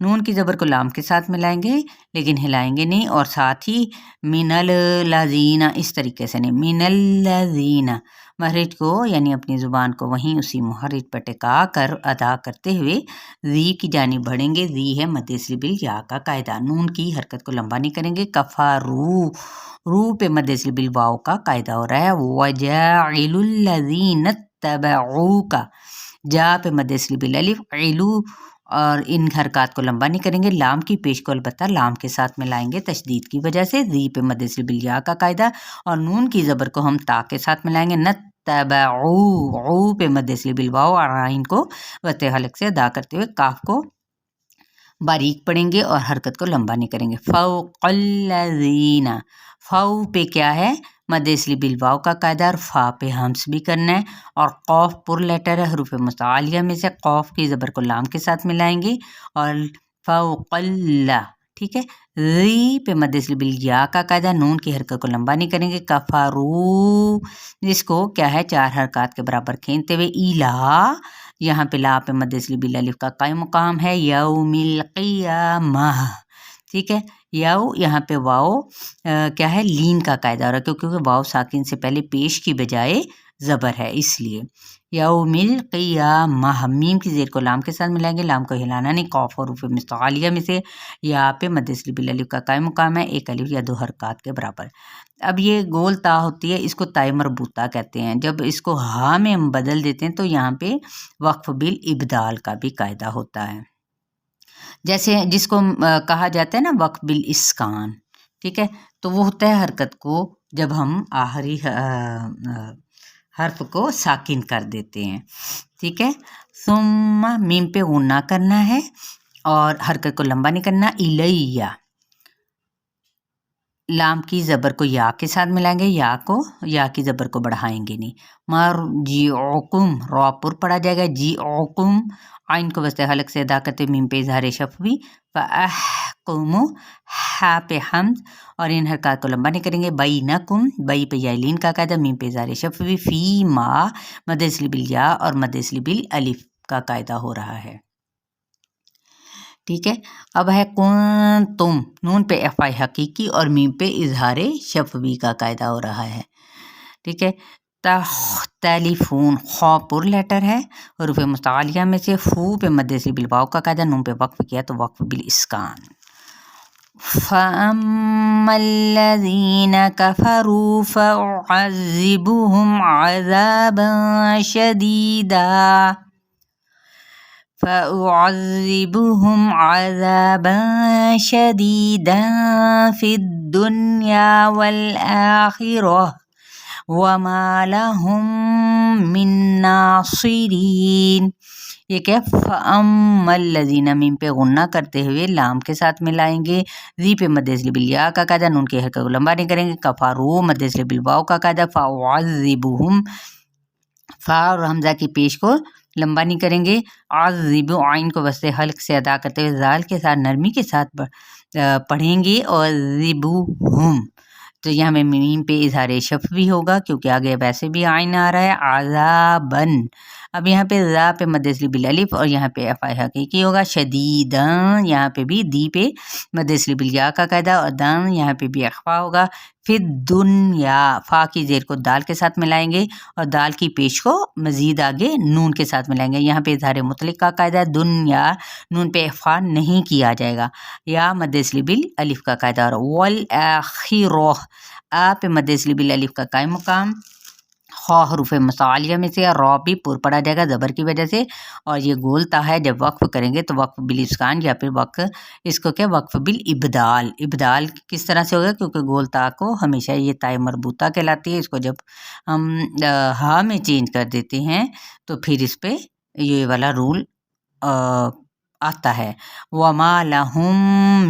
نون کی زبر کو لام کے ساتھ ملائیں گے لیکن ہلائیں گے نہیں، اور ساتھ ہی من الذین اس طریقے سے نہیں، من الذین مخرج کو یعنی اپنی زبان کو وہیں اسی مخرج پر ٹکا کر ادا کرتے ہوئے زی کی جانب بڑھیں گے۔ زی ہے مد اصلی بالیا کا قاعدہ، نون کی حرکت کو لمبا نہیں کریں گے۔ کفارو، رو پہ مد اصلی بالواو کا قاعدہ ہو رہا ہے۔ وجاعل الذین اتبعوک، جا پہ مد اصلی بالالف، علو اور ان حرکات کو لمبا نہیں کریں گے۔ لام کی پیش کو البتہ لام کے ساتھ ملائیں گے تشدید کی وجہ سے، زی پہ مد اصلی بالیا کا قاعدہ، اور نون کی زبر کو ہم تا کے ساتھ ملائیں گے۔ نتبعو، عو پہ مد اصلی بالواو اور عین کو وسط حلق سے ادا کرتے ہوئے کاف کو باریک پڑھیں گے اور حرکت کو لمبا نہیں کریں گے۔ فوق الذین، فو پہ کیا ہے مد اصلی بالواو کا قاعدہ، اور فا پہ ہمس بھی کرنا ہے، اور قوف پر لیٹر ہے حروف متعالیہ میں سے، قوف کی زبر کو لام کے ساتھ ملائیں گے اور فوق اللہ، ٹھیک ہے۔ ری پہ مد اصلی بالیا کا قاعدہ، نون کی حرکت کو لمبا نہیں کریں گے۔ کفارو، جس کو کیا ہے 4 حرکات کے برابر کھینچتے ہوئے، ایلا، یہاں پہ لا پہ مد اصلی بالالف کا قائم مقام ہے۔ یوم القیامہ، ٹھیک ہے۔ یو یہاں پہ واؤ کیا ہے لین کا قاعدہ ہو رہا ہے کیونکہ واؤ ساکن سے پہلے پیش کی بجائے زبر ہے، اس لیے یوم القیامہ۔ میم کی زیر کو لام کے ساتھ ملائیں گے، لام کو ہلانا نہیں، قوف حروف مستعلیہ میں سے، یا پہ مد اصلی بالالف کا قائم مقام ہے، ایک الف یا 2 حرکات کے برابر۔ اب یہ گول تا ہوتی ہے، اس کو تائے مربوطہ کہتے ہیں۔ جب اس کو ہا میں ہم بدل دیتے ہیں تو یہاں پہ وقف بالابدال کا بھی قاعدہ ہوتا ہے، جیسے جس کو کہا جاتا ہے نا وقف بالاسکان، ٹھیک ہے۔ تو وہ ہوتا ہے حرکت کو جب ہم آخری حرف کو ساکن کر دیتے ہیں، ٹھیک ہے۔ ثم میم پہ غنہ کرنا ہے اور حرکت کو لمبا نہیں کرنا۔ الیہ، لام کی زبر کو یا کے ساتھ ملائیں گے، یا کی زبر کو بڑھائیں گے نہیں۔ مرجعکم، را پر پڑھا جائے گا، جیعکم، عین کو وسط حلق سے ادا کرتے میم پہ اظہار شفوی، فاحکم، ہا پہ حمز، اور ان حرکات کو لمبا نہیں کریں گے۔ بینکم، بئی پہ یائلین کا قاعدہ، میم پہ اظہار شفوی، فی ما مد اصلی بالیا اور مد اصلی بالالف کا قاعدہ ہو رہا ہے، ٹھیک ہے۔ اب ہے کنتم، نون پہ اخفاء حقیقی اور میم پہ اظہار شفوی کا قاعدہ ہو رہا ہے، ٹھیک ہے۔ تختلفون، خا پر لیٹر ہے حروف متعالیہ میں سے، فو پہ مد اصلی بالواو کا قاعدہ، نون پہ وقف کیا تو وقف بالاسکان۔ فَأَمَّا الَّذِينَ كَفَرُوا فَأُعَذِّبُهُمْ عَذَابًا شَدِيدًا فِي الدُّنْيَا وَالْآخِرَةِ وَمَا لَهُم مِّن نَاصِرِينَ۔ یہ کہ فَأَمَّا الَّذِينَ میم پہ غنہ کرتے ہوئے لام کے ساتھ ملائیں گے، زی پہ مد اصلی بالیا کا قاعدہ، نون کی حرکت کو لمبا نہیں کریں گے۔ کفارو مد اصلی بالواو کا قاعدہ، فَأُعَذِّبُهُمْ، فا اور حمزہ کی پیش کو لمبا نہیں کریں گے۔ عذب، عین کو وسط حلق سے ادا کرتے ہوئے زال کے ساتھ نرمی کے ساتھ پڑھیں گے، اور ذبوہم، تو یہاں میں میم پہ اظہار شفوی ہوگا کیونکہ آگے ویسے بھی عین آ رہا ہے، عذابن۔ اب یہاں پہ ذا پہ مد اصلی بالالف اور یہاں پہ اخفاء حقیقی ہوگا، شدیداً یہاں پہ بھی دی پہ مد اصلی بالیا کا قاعدہ، اور دن یہاں پہ بھی اخفاء ہوگا۔ فی الدنیا، فا کی زیر کو دال کے ساتھ ملائیں گے اور دال کی پیش کو مزید آگے نون کے ساتھ ملائیں گے، یہاں پہ اظہار مطلق کا قاعدہ، دنیا نون پہ اخفاء نہیں کیا جائے گا، یا مد اصلی بالالف کا قاعدہ، اور والآخرہ، آ پہ مد اصلی بالالف کا قائم مقام، خا حروف متعالیہ میں سے، را بھی پر پڑا جائے گا زبر کی وجہ سے، اور یہ گول تا ہے، جب وقف کریں گے تو وقف بالاسکان یا پھر وقف اس کو کیا وقف بالابدال۔ ابدال کس طرح سے ہوگا کیونکہ گول تا کو ہمیشہ یہ تائے مربوطہ کہلاتی ہے، اس کو جب ہم ہا میں چینج کر دیتے ہیں تو پھر اس پہ یہ والا رول آتا ہے۔ وَمَا لَهُم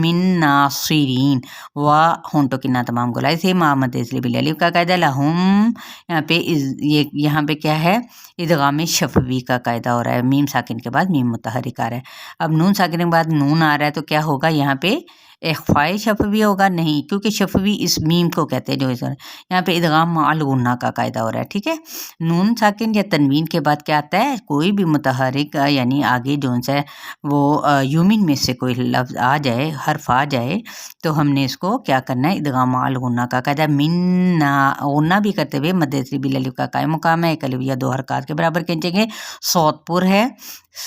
مِّن نَاصِرِينَ، و ہونٹوں کی نا تمام گولائی سے، ما مد اصلی بالالف کا قاعدہ، لہم یہاں پہ کیا ہے ادغام شفوی کا قاعدہ ہو رہا ہے، میم ساکن کے بعد میم متحرک آ رہا ہے۔ اب نون ساکن کے بعد نون آ رہا ہے تو کیا ہوگا یہاں پہ اخفاء شفوی ہوگا، نہیں کیونکہ شفوی اس میم کو کہتے ہیں جو یہاں پہ ادغام مع الغنہ کا قاعدہ ہو رہا ہے، ٹھیک ہے۔ نون ساکن یا تنوین کے بعد کیا آتا ہے، کوئی بھی متحرک یعنی آگے جو ہے وہ یومن میں سے کوئی لفظ آ جائے، حرف آ جائے، تو ہم نے اس کو کیا کرنا ہے، ادغام الغنہ کا قاعدہ منا، غنہ بھی کرتے ہوئے مد بل الف کا قائم مقام ہے، ایک الف یا دو حرکات کے برابر کھینچیں گے. صوت پر ہے،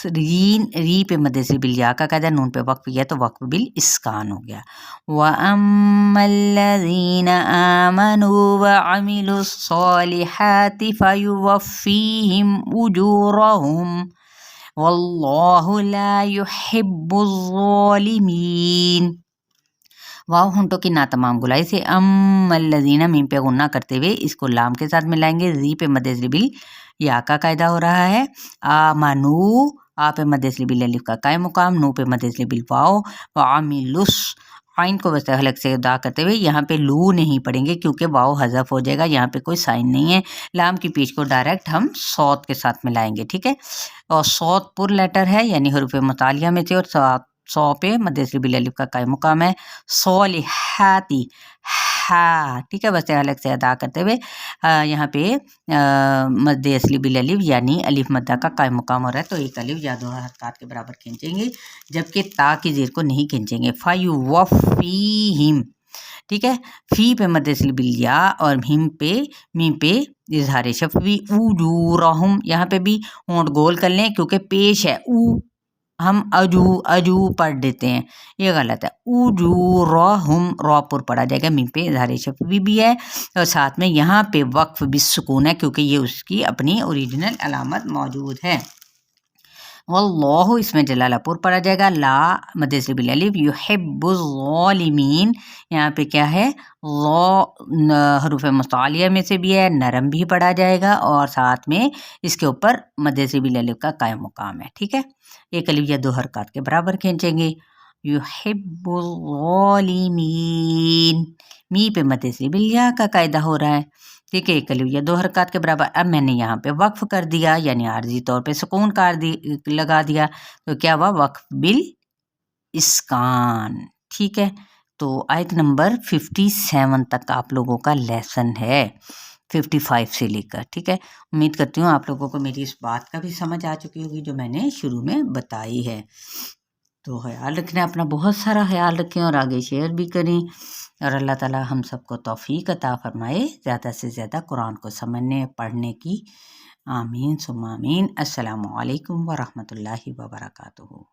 ری پہ مد بل یا کا قاعدہ، نون پہ وقف کیا تو وقف بل اسکان ہو گیا. وَأَمَّا الَّذِينَ آمَنُوا وَعَمِلُوا الصَّالِحَاتِ فَيُوَفِّيهِمْ أُجُورَهُمْ وَاللَّهُ لَا يُحِبُّ الظَّالِمِينَ. واو ہنٹوں کی ناتمام گلائی سے الذین میم پہ غنہ کرتے ہوئے اس کو لام کے ساتھ ملائیں گے. زی پہ مد بل یا کا قاعدہ ہو رہا ہے. آمنو، آ پہ مد بل الف کا قائم مقام، نو پہ مد بل واو، وعملس، عین کو وسط حلق سے ادا کرتے ہوئے یہاں پہ لو نہیں پڑیں گے کیونکہ واو حذف ہو جائے گا، یہاں پہ کوئی سائن نہیں ہے. لام کی پیچ کو ڈائریکٹ ہم صوت کے ساتھ ملائیں گے، ٹھیک ہے. اور صوت پر لیٹر ہے یعنی حروف متعالیہ میں سے، اور سو پہ مد بل الف کا قائم مقام ہے. صالحاتی، ہا، ٹھیک ہے، وسط حلق سے ادا کرتے ہوئے یہاں پہ مد بل الف یعنی الف مدہ کا قائم مقام ہو رہا ہے تو ایک الف یا دو حرکات کے برابر کھینچیں گے، جبکہ تا کی زیر کو نہیں کھینچیں گے. فَيُوَفِّيهِمْ، ٹھیک ہے. فی پہ مد بل یا اور میم پہ اظہار شفوی. اجورہم، یہاں پہ بھی ہونٹ گول کر لیں کیونکہ پیش ہے، او ہم اجو پڑھ دیتے ہیں، یہ غلط ہے. اجورہم، رو پر پڑھا جائے گا، میم پہ اظہار شفوی بھی ہے اور ساتھ میں یہاں پہ وقف بالسکون ہے کیونکہ یہ اس کی اپنی اوریجنل علامت موجود ہے. واللہ، اس میں جلالہ پور پڑھا جائے گا، لا مد بل الف، یحب الظالمین، یہاں پہ کیا ہے، حروف متعالیہ میں سے بھی ہے، نرم بھی پڑھا جائے گا اور ساتھ میں اس کے اوپر مد بل الف کا قائم مقام ہے، ٹھیک ہے. ایک الف یا دو حرکات کے برابر کھینچیں گے. یحب الظالمین، می پہ مد بل یا کا قاعدہ ہو رہا ہے، ٹھیک ہے، ایک الف یا دو حرکات کے برابر. اب میں نے یہاں پہ وقف کر دیا یعنی عارضی طور پہ سکون لگا دیا تو کیا ہوا، وقف بال اسکان، ٹھیک ہے. تو آیت نمبر 57 تک آپ لوگوں کا لیسن ہے، 55 سے لے کر، ٹھیک ہے. امید کرتی ہوں آپ لوگوں کو میری اس بات کا بھی سمجھ آ چکی ہوگی جو میں نے شروع میں بتائی ہے. تو خیال رکھنا، اپنا بہت سارا خیال رکھیں اور آگے شیئر بھی کریں، اور اللہ تعالی ہم سب کو توفیق عطا فرمائے زیادہ سے زیادہ قرآن کو سمجھنے پڑھنے کی. آمین ثم آمین. السلام علیکم ورحمۃ اللہ وبرکاتہ.